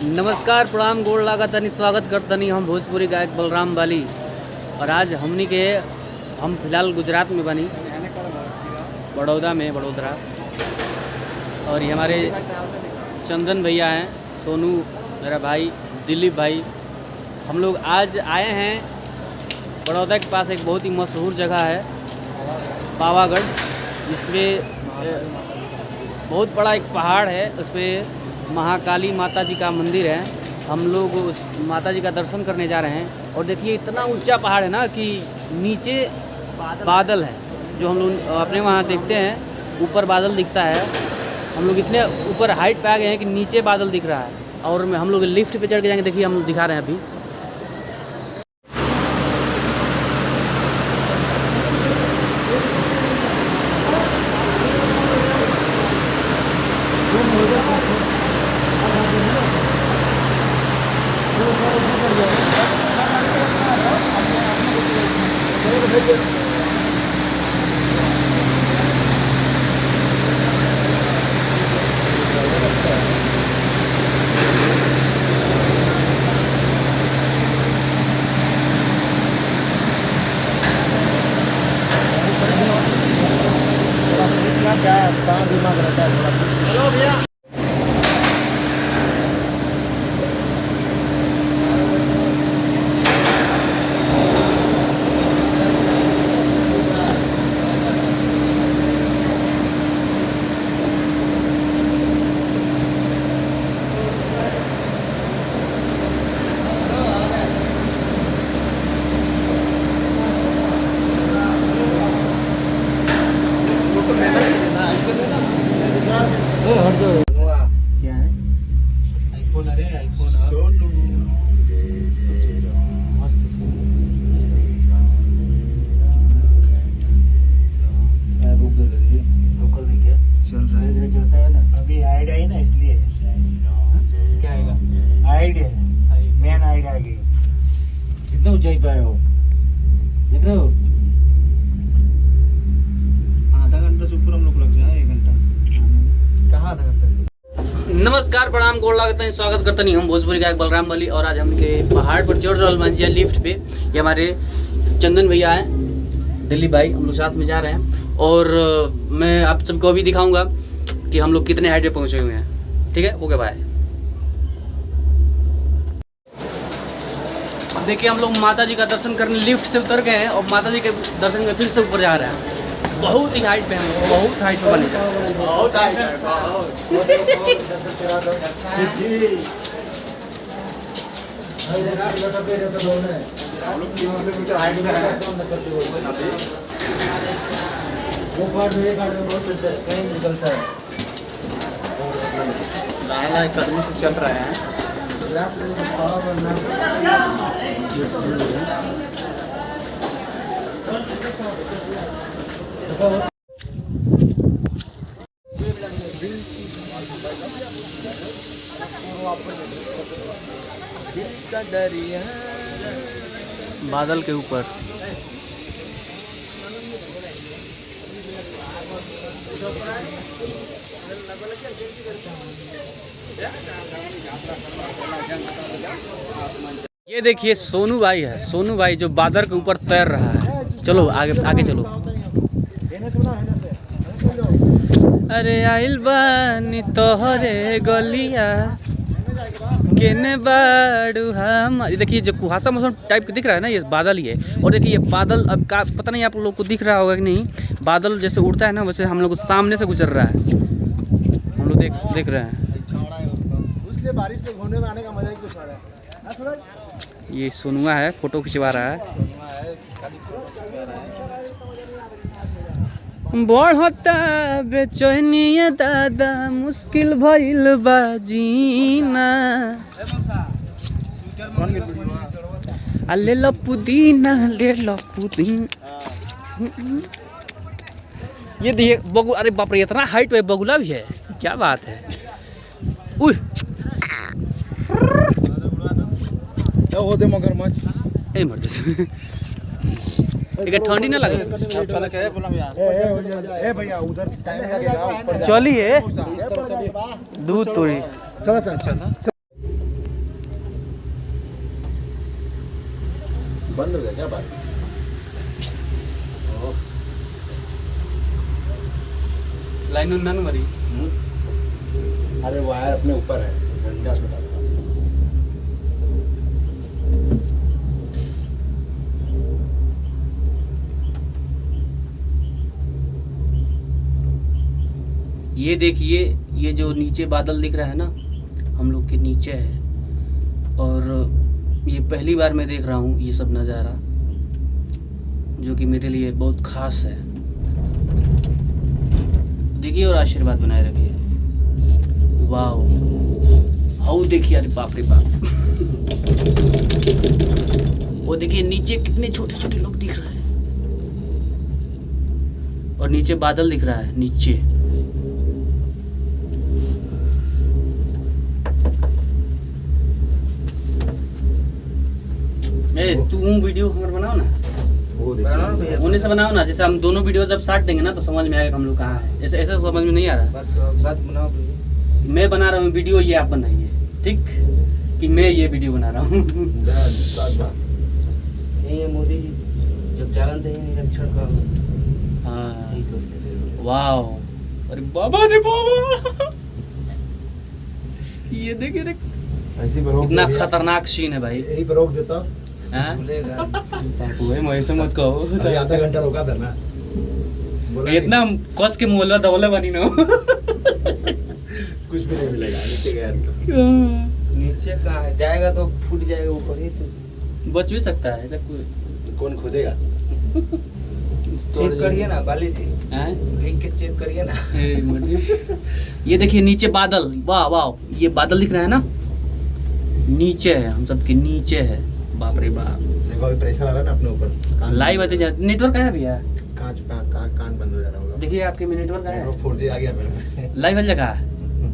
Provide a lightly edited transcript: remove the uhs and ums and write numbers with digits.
नमस्कार प्रणाम गोड़ लागतनी स्वागत करतनी हम भोजपुरी गायक बलराम वाली। और आज हम फिलहाल गुजरात में बनी, बड़ौदा में, बड़ोदरा। और ये हमारे चंदन भैया हैं, सोनू मेरा भाई, दिलीप भाई। हम लोग आज आए हैं बड़ौदा के पास एक बहुत ही मशहूर जगह है पावागढ़, जिसमें बहुत बड़ा एक पहाड़ है, उस पर महाकाली माता जी का मंदिर है। हम लोग उस माता जी का दर्शन करने जा रहे हैं। और देखिए इतना ऊंचा पहाड़ है ना कि नीचे बादल है, जो हम लोग अपने वहाँ देखते हैं ऊपर बादल दिखता है। हम लोग इतने ऊपर हाइट पे आ गए हैं कि नीचे बादल दिख रहा है। और हम लोग लिफ्ट पे चढ़ के जाएंगे, देखिए हम लोग दिखा रहे हैं अभी। क्या दिमाग रहता है थोड़ा। हेलो भैया, क्या है आईफोन? अरे आईफोन लोकल नहीं क्या चल रहा है, चलता है ना। अभी हाइड आई ना, इसलिए क्या आएगा? हाइड है, मेन हाइड आ गई। कितना ऊंचाई पे आए हो, देख रहे हो? आधा घंटा से ऊपर हम लोग लग जाए, 1 घंटा। कहाँ आधा घंटा? नमस्कार प्रणाम गोड़ लागत है, स्वागत करते नहीं हम भोजपुरी गायक बलराम वाली। और आज हम के पहाड़ पर चढ़ रहा मंजिया लिफ्ट पे। ये हमारे चंदन भैया हैं, दिलीप भाई, हम लोग साथ में जा रहे हैं। और मैं आप सबको अभी दिखाऊंगा कि हम लोग कितने हाइट पे पहुंचे हुए हैं। ठीक है, ओके बाय। अब देखिए हम लोग माता जी का दर्शन करने लिफ्ट से उतर गए हैं और माता जी के दर्शन में फिर से ऊपर जा रहे हैं। बहुत ही हाइट पे हम, बहुत हाइट पे बने बहुत हाइट है। कदमी से चल रहे हैं। बादल के ऊपर ये देखिए सोनू भाई है, सोनू भाई जो बादल के ऊपर तैर रहा है। चलो आगे आगे चलो। अरे आइल बानी तोहरे गलिया केने बाड़ू हम। ये देखिए जो कुहासा मौसम टाइप का दिख रहा है ना, ये बादल ही है। और देखिए ये बादल अब का पता नहीं आप लोग को दिख रहा होगा कि नहीं। बादल जैसे उड़ता है ना, वैसे हम लोग सामने से गुजर रहा है, हम लोग देख रहे हैं। इसलिए बारिश में घूमने में आने का मजा ही कुछ है। ये सोनुआ है, फोटो खिंचवा रहा है। बढ़ता बेचैनिया दादा, मुश्किल भइल बा जीना। ले लो पुदीना, ले लो पुदीना। ये देखिए बगु, अरे बाप रे, इतना हाइट पे बगुला भी है, क्या बात है। उह हो दे मगरमच्छ ए मर जैसे एक ठंडी ना लगे। भैया उधर टाइम लगेगा, चलिए दूध तोड़ी। चला चल चल। बंद हो गया क्या बारिश? लाइन उन्ना न मरी। अरे वायर अपने ऊपर है, घंटा से डालना। ये देखिए, ये जो नीचे बादल दिख रहा है ना, हम लोग के नीचे है। और ये पहली बार मैं देख रहा हूँ ये सब नज़ारा, जो कि मेरे लिए बहुत ख़ास है। देखिए और आशीर्वाद बनाए रखिए। वाह, हाउ देखिए, अरे बाप रे बाप। वो देखिए नीचे कितने छोटे छोटे लोग दिख रहे हैं, और नीचे बादल दिख रहा है नीचे। ए, तू वीडियो हमारे बनाओ ना, वो देखिए होने से बनाओ ना। जैसे हम दोनों वीडियो जब साट देंगे ना तो समझ में आएगा हम लोग कहाँ है। ऐसे ऐसे समझ में नहीं आ रहा। बात बनाओ। मैं बना रहा हूँ वीडियो, ये आप बनाइए, ठीक? कि मैं ये वीडियो बना रहा हूँ। ये मोदी जी जब जालन थे निरीक्षण का हाँ, यही तो थे। वाह, अरे बाबा रे बाबा। ये देखिए रे, ऐसी पर रोक इतना दे दिया। खतरनाक सीन है भाई। यही पर रोक देता, हाँ? झूलेगा। वही मैं ऐसे मत कहो। अभी आधा घंटा रोका था ना, बोला इतना कस के मोहल्ला दौले बनी ना। कुछ भी नहीं मिलेगा नीचे गया तो। नीचे कहाँ है? जाएगा तो फूट जाएगा ऊपर ही तो। बच भी सकता है ऐसा कोई। कौन खोजेगा? चेक करिए ना बाली जी, हैं? लिख के चेक करिए ना। ए, मर्दी। ये देखिए नीचे बादल, वाह वाह, ये बादल दिख रहा है ना, नीचे है, हम सबके नीचे है। बाप रे बाप, देखो अभी प्रेशर आ रहा है ना अपने ऊपर। लाइव आते जा। नेटवर्क आया भैया? कान बंद हो जा रहा होगा। देखिए आपके में नेटवर्क आया है? 4G आ गया मेरे में। लाइव वाली जगह है?